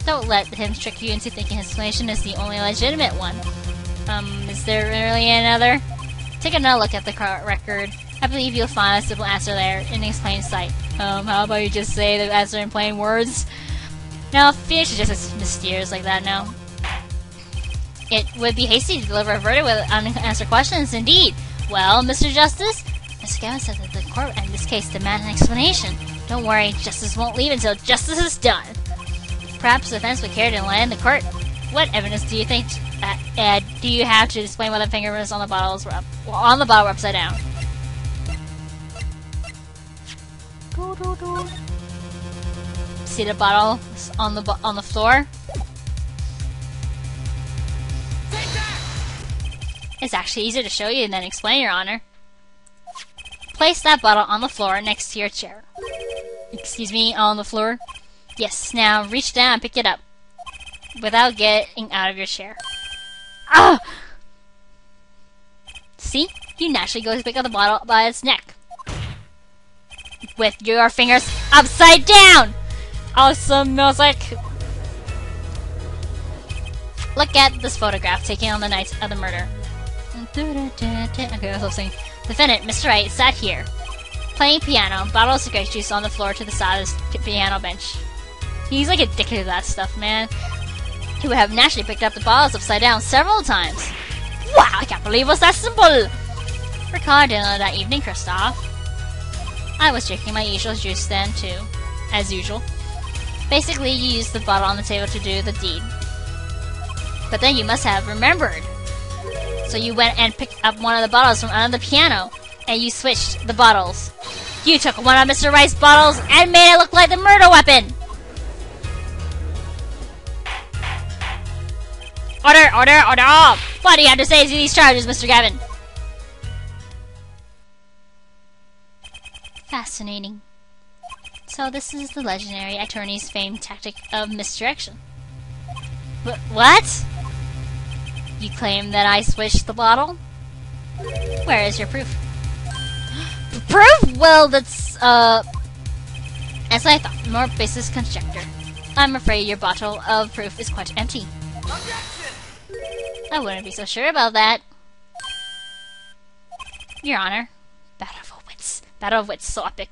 Don't let him trick you into thinking his explanation is the only legitimate one. Is there really another? Take another look at the record. I believe you'll find a simple answer there in plain sight. How about you just say the answer in plain words? No, Phoenix is just as mysterious like that now. It would be hasty to deliver a verdict with unanswered questions, indeed. Well, Mr. Justice? Mr. Gavin said that the court in this case demand an explanation. Don't worry, justice won't leave until justice is done. Perhaps the defense would care to enlighten the court. What evidence do you think do you have to explain why the fingerprints on the bottles were upside down? See the bottle on the floor? It's actually easier to show you than explain, Your Honor. Place that bottle on the floor next to your chair. Excuse me, on the floor? Yes, now reach down and pick it up. Without getting out of your chair. Ah! See? You naturally go to pick up the bottle by its neck. With your fingers upside down! Awesome music! Look at this photograph taken on the night of the murder. Okay, that's what I'm saying. Defendant, Mr. Wright, sat here, playing piano, bottle of cigarette juice on the floor to the side of his piano bench. He's like addicted to that stuff, man. He would have naturally picked up the bottles upside down several times. Wow, I can't believe it was that simple! Recall dinner that evening, Kristoff. I was drinking my usual juice then, too. As usual. Basically, you used the bottle on the table to do the deed. But then you must have remembered. So you went and picked up one of the bottles from under the piano, and you switched the bottles. You took one of Mr. Wright's bottles and made it look like the murder weapon! Order! Order! Order! What do you have to say to these charges, Mr. Gavin? Fascinating. So this is the legendary attorney's famed tactic of misdirection. What? You claim that I switched the bottle? Where is your proof? Proof? Well, that's, as I thought, more baseless conjecture. I'm afraid your bottle of proof is quite empty. Objection! I wouldn't be so sure about that. Your Honor. Battle of Wits. Battle of Wits, so epic.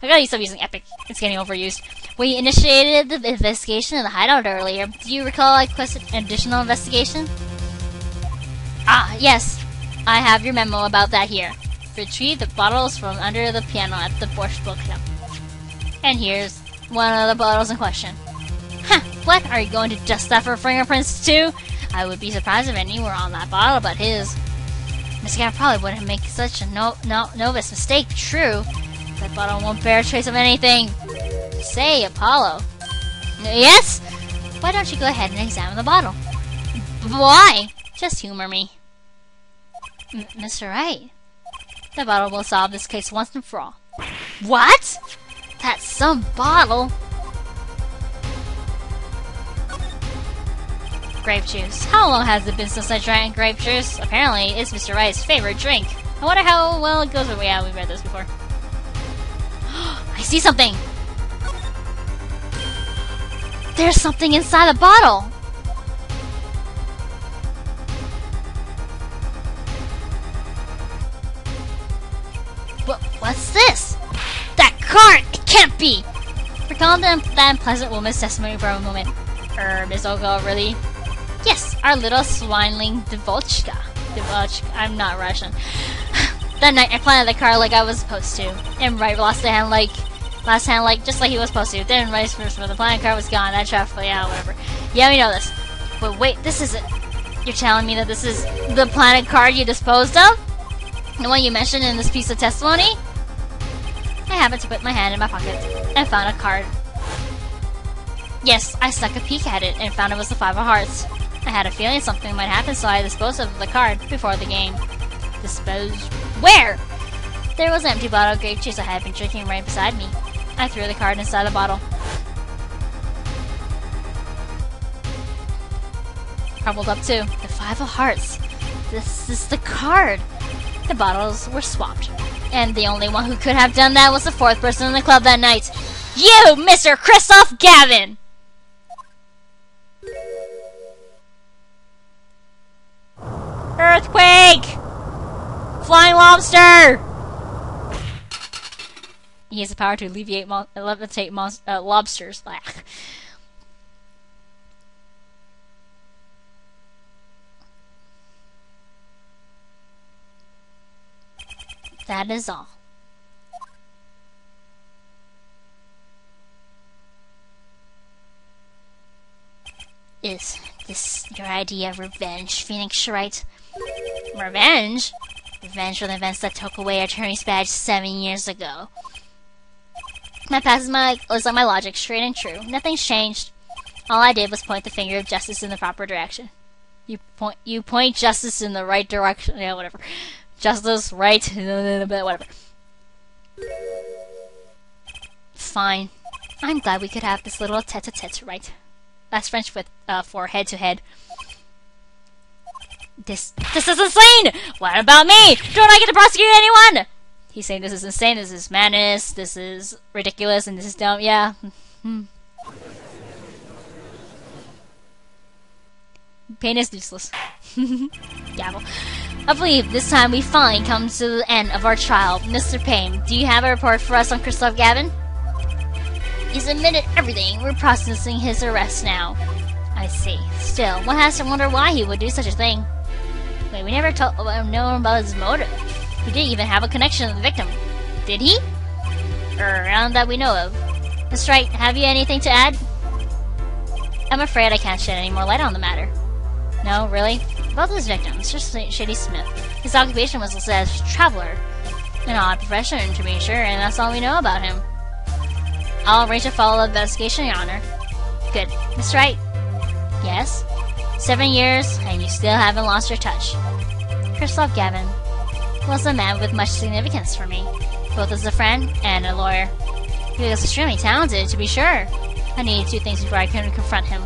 I gotta stop using epic. It's getting overused. We initiated the investigation in the hideout earlier. Do you recall I requested an additional investigation? Ah, yes. I have your memo about that here. Retrieve the bottles from under the piano at the Borscht Book Club. And here's one of the bottles in question. Huh, what? Are you going to dust that for fingerprints too? I would be surprised if any were on that bottle but his. Mr. Gavin probably wouldn't make such a novice mistake, true. That bottle won't bear a trace of anything. Say, Apollo. Yes? Why don't you go ahead and examine the bottle? Why? Just humor me. Mr. Wright. The bottle will solve this case once and for all. What? That's some bottle. Grape juice. How long has it been since I drank grape juice? Apparently, it's Mr. Wright's favorite drink. I wonder how well it goes with me. Yeah, we've read this before. I see something! There's something inside the bottle! What's this? That card! It can't be! Recall that unpleasant woman's testimony for a moment. Miss Olga, really? Yes, our little swineling Devolchka. I'm not Russian. That night I planted the card like I was supposed to. And Wright lost the hand like just like he was supposed to. Then vice versa, the planted card was gone. That traffic, yeah, whatever. Yeah, we know this. But wait, this isn't. You're telling me that this is the planted card you disposed of? The one you mentioned in this piece of testimony? I happened to put my hand in my pocket and found a card. Yes, I stuck a peek at it and found it was the Five of Hearts. I had a feeling something might happen, so I disposed of the card before the game. Disposed? Where? There was an empty bottle of grape juice I had been drinking right beside me. I threw the card inside the bottle. Crumbled up too. The Five of Hearts. This is the card. The bottles were swapped. And the only one who could have done that was the fourth person in the club that night. You, Mr. Kristoff Gavin! lobster! He has the power to levitate lobsters. That is all. Is this your idea of revenge, Phoenix Wright? Revenge? Revenge for the events that took away our attorney's badge 7 years ago. My past is like my logic, straight and true. Nothing's changed. All I did was point the finger of justice in the proper direction. You point justice in the right direction. Yeah, whatever. Justice, right, whatever. Fine. I'm glad we could have this little tete-a-tete, right? That's French for head-to-head. This is insane! What about me? Don't I get to prosecute anyone? He's saying this is insane, this is madness, this is ridiculous, and this is dumb. Yeah. Pain is useless. Gavel. I believe this time we finally come to the end of our trial. Mr. Payne, do you have a report for us on Christoph Gavin? He's admitted everything. We're processing his arrest now. I see. Still, one has to wonder why he would do such a thing. Wait, we never told no about his motive. He didn't even have a connection to the victim. Did he? None that we know of. That's right. Have you anything to add? I'm afraid I can't shed any more light on the matter. No, really? Both his victims, just Shady Smith. His occupation was listed as traveler. An odd profession, to be sure, and that's all we know about him. I'll arrange a follow-up investigation, Your Honor. Good. Miss Wright? Yes? 7 years, and you still haven't lost your touch. Christoph Gavin was a man with much significance for me, both as a friend and a lawyer. He was extremely talented, to be sure. I needed 2 things before I could confront him.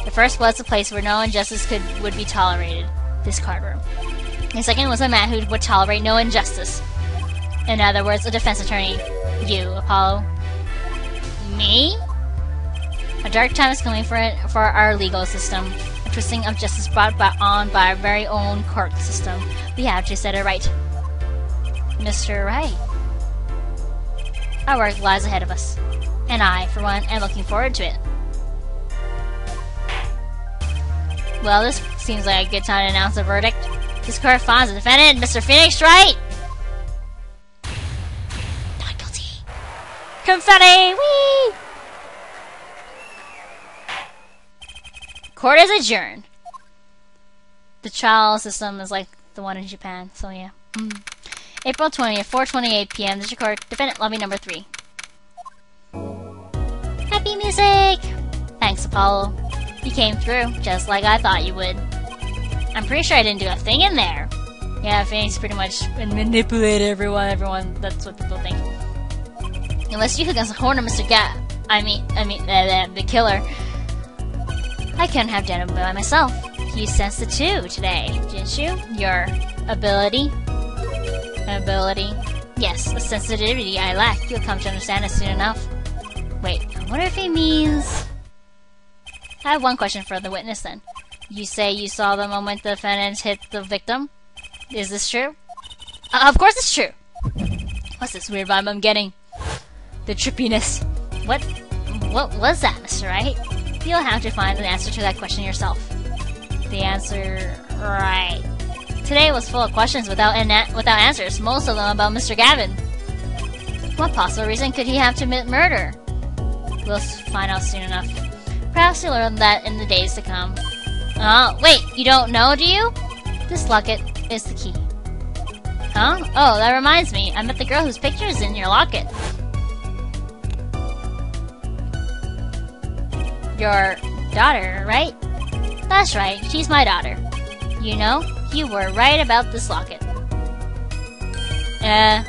The first was a place where no injustice would be tolerated, this courtroom. The second was a man who would tolerate no injustice. In other words, a defense attorney. You, Apollo. Me? A dark time is coming for our legal system. A twisting of justice brought on by our very own court system. We have to set it right. Mr. Wright. Our work lies ahead of us. And I, for one, am looking forward to it. Well, this seems like a good time to announce a verdict. This court finds the defendant, Mr. Phoenix Wright! Not guilty. Confetti! Whee! Court is adjourned. The trial system is like the one in Japan, so yeah. April 20th, 4:28 p.m. District Court, Defendant Lobby Number 3. Happy music! Thanks, Apollo. You came through, just like I thought you would. I'm pretty sure I didn't do a thing in there. Yeah, Phoenix pretty much manipulated everyone. That's what people think. Unless you against the corner, Mr. the killer. I couldn't have done it by myself. You sensed it too today, didn't you? Your ability. Yes, the sensitivity I lack. You'll come to understand it soon enough. Wait, I wonder if he means... I have one question for the witness then. You say you saw the moment the defendant hit the victim? Is this true? Of course it's true! What's this weird vibe I'm getting? The trippiness. What was that, Mr. Wright? You'll have to find the answer to that question yourself. The answer... right. Today was full of questions without answers, most of them about Mr. Gavin. What possible reason could he have to commit murder? We'll find out soon enough. Perhaps you'll learn that in the days to come. Wait, you don't know, do you? This locket is the key. Huh? Oh, that reminds me. I met the girl whose picture is in your locket. Your daughter, right? That's right, she's my daughter. You know, you were right about this locket. I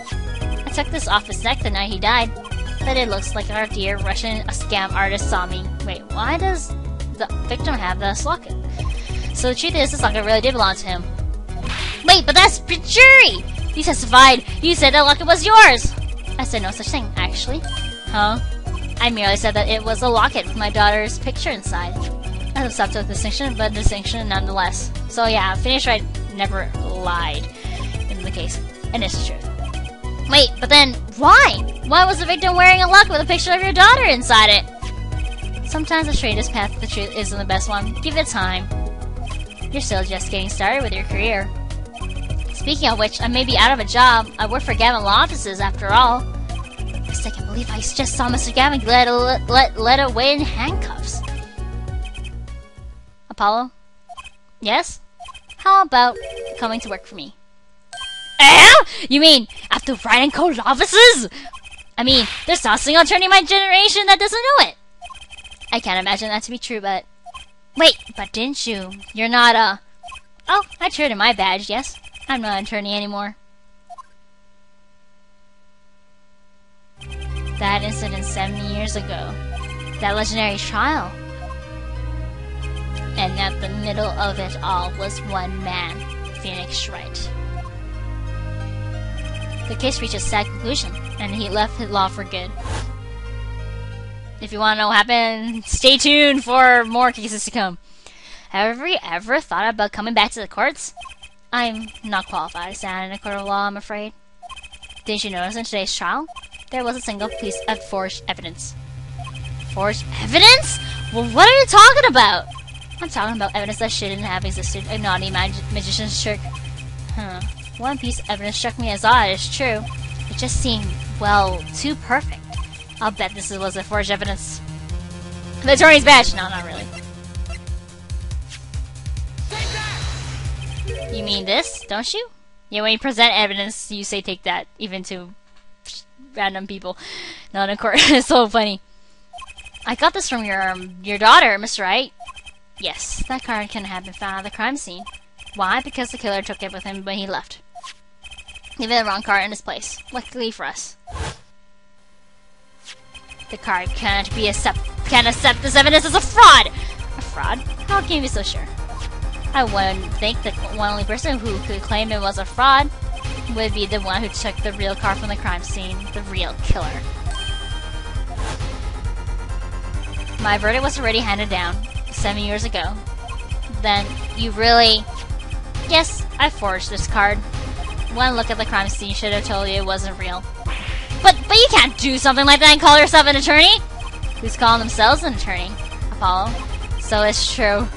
took this off his neck the night he died, but it looks like our dear Russian scam artist saw me. Wait, why does the victim have this locket? So the truth is, this locket really did belong to him. Wait, but that's jury! You testified. You said that locket was yours! I said no such thing, actually. Huh? I merely said that it was a locket with my daughter's picture inside. That's a subtle distinction, but a distinction nonetheless. So yeah, Phoenix Wright never lied in the case. And it's the truth. Wait, but then why? Why was the victim wearing a lock with a picture of your daughter inside it? Sometimes the straightest path to the truth isn't the best one. Give it time. You're still just getting started with your career. Speaking of which, I may be out of a job. I work for Gavin Law Offices after all. I just can't believe I just saw Mr. Gavin led away in handcuffs. Apollo? Yes? How about coming to work for me? You mean at the Writing Code offices? I mean, there's not a single attorney in my generation that doesn't know it. I can't imagine that to be true, but... Wait, but didn't you? You're not a... Oh, I traded my badge, yes. I'm not an attorney anymore. That incident 70 years ago. That legendary trial. And at the middle of it all was one man, Phoenix Wright. The case reached a sad conclusion, and he left his law for good. If you want to know what happened, stay tuned for more cases to come. Have you ever thought about coming back to the courts? I'm not qualified to stand in a court of law, I'm afraid. Didn't you notice in today's trial? There was a single piece of forged evidence. Forged evidence? Well, what are you talking about? I'm talking about evidence that shouldn't have existed. A naughty magician's trick. One piece of evidence struck me as odd, it's true. It just seemed, well, too perfect. I'll bet this was a forged evidence. The attorney's badge! No, not really. You mean this, don't you? Yeah, when you present evidence, you say take that, even to random people. Not in court. It's so funny. I got this from your daughter, Mr. Wright. Yes, that card can have been found at the crime scene. Why? Because the killer took it with him when he left. Leaving the wrong card in his place. Luckily for us. The card can't accept this evidence as a fraud! A fraud? How can you be so sure? I wouldn't think that one only person who could claim it was a fraud would be the one who took the real card from the crime scene, the real killer. My verdict was already handed down 7 years ago. Then, you really... Yes, I forged this card. One look at the crime scene should have told you it wasn't real. But you can't do something like that and call yourself an attorney! Who's calling themselves an attorney? Apollo. So it's true.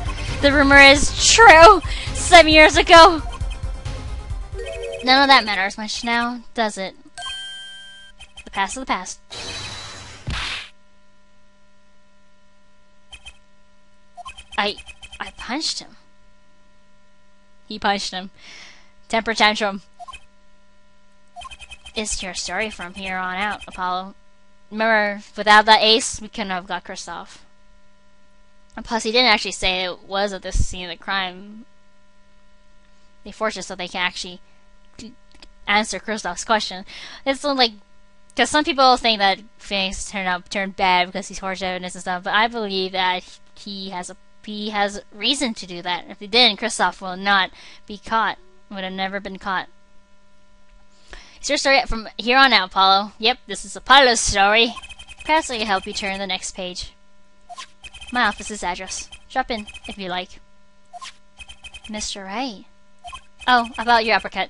The rumor is true! 7 years ago! None of that matters much now, does it? The past is the past. I punched him. He punched him. Temper tantrum. It's your story from here on out, Apollo. Remember, without that ace, we couldn't have got Kristoff. And plus, he didn't actually say it was at this scene of the crime. They forced it so they can actually answer Kristoff's question. It's like, because some people think that Phoenix turned bad because he's forged evidence and stuff, but I believe that he has reason to do that. If he didn't, Kristoff will not be caught. Would have never been caught. It's your story from here on out, Apollo. Yep, this is Apollo's story. Perhaps I can help you turn the next page. My office's address. Drop in, if you like. Mr. Wright. Oh, about your uppercut.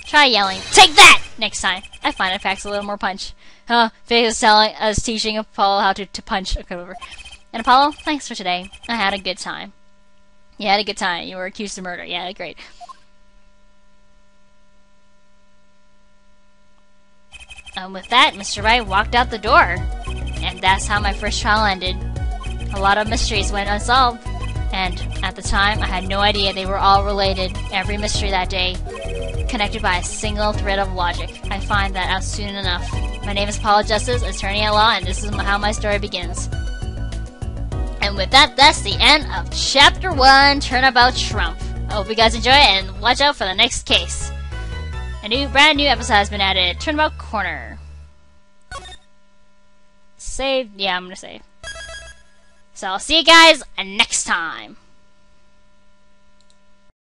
Try yelling, "Take that!" next time. I find it packs a little more punch. Faye is teaching Apollo how to punch. Okay, over. And Apollo, thanks for today. I had a good time. You had a good time. You were accused of murder. Yeah, great. And with that, Mr. Wright walked out the door. And that's how my first trial ended. A lot of mysteries went unsolved. And at the time, I had no idea they were all related. Every mystery that day, connected by a single thread of logic. I find that out soon enough. My name is Apollo Justice, attorney at law, and this is how my story begins. And with that, that's the end of Chapter 1, Turnabout Trump. I hope you guys enjoy it, and watch out for the next case. A brand new episode has been added, Turnabout Corner. Save? Yeah, I'm gonna save. So I'll see you guys next time.